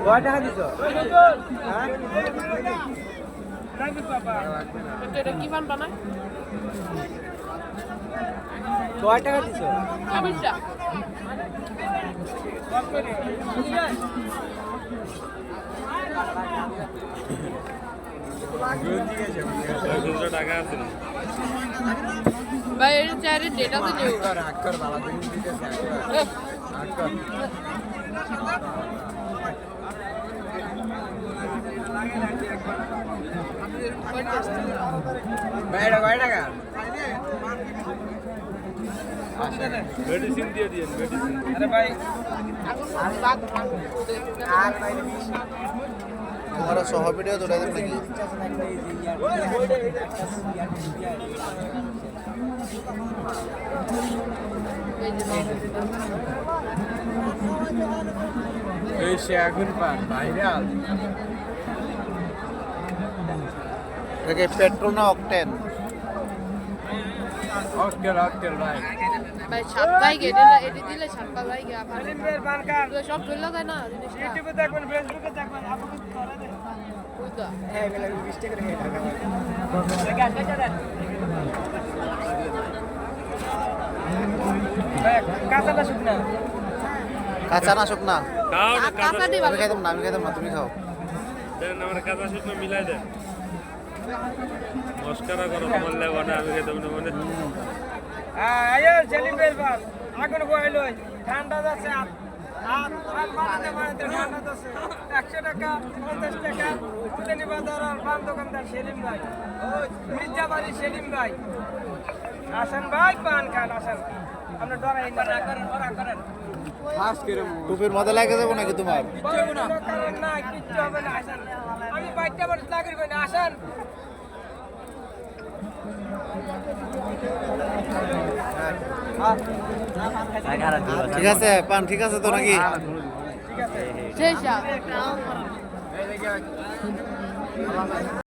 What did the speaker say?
কয় টাকা দিছ? কিমান বানায়? কয় টাকা দিছ? 24 টা। ভাই এর চারি ডেটা তো নেই আক্কর বাবা দিন দিতেছে আক্কর বাইরে কয় টাকা? মেডিসিন দিয়ে দিন মেডিসিন। আরে ভাই আর ভাই তোমার সহ ভিডিও তোলা দেব নাকি? এই সে আগুন পান ভাইরাল। এটা পেট্রোল না অকটেন? অক্টেল অক্টেল ভাই ভাই সাপ্তাহিক এডি দিলে সাপ্তাহিক আবার সেলিমের বানকার সব চলে যায় না জিনিসটা ইউটিউবে দেখবেন ফেসবুকে দেখবেন আপনি করে দেন বুঝলা হ্যাঁ বেলা 20 টাকা রেট টাকা ভাই কাঁচা না শুকনা? কাঁচা না শুকনা? খাও না কাঁচা দি আমি ভালো খাইতাম না, আমি খাইতাম না, তুমি খাও। দেন আমার কাঁচা শুকনো মিলাই দেন। মস্কারা করো তোমার লেবা না আমি খেতাম না মানে। আয় সেলিম ভাই বান আগুন কইলো ঠান্ডা যাচ্ছে আর বানাতে বানাতে ঠান্ডা যাচ্ছে 100 টাকা 50 টাকা উঠেনি বাজার আর পান দোকানদার সেলিম ভাই মির্জাবাড়ি সেলিম ভাই আসেন ভাই পান খান আসেন আমরা ডরাই না করেন ফাস্ট করে টুপির মধ্যে লাগে যাবো নাকি তোমার? করেন না কিচ্ছু হবে না আসেন আমি বাইকটা বাড়ি লাগিয়ে কই না আসেন ঠিক আছে পান ঠিক আছে তো নাকি? ঠিক আছে শেষ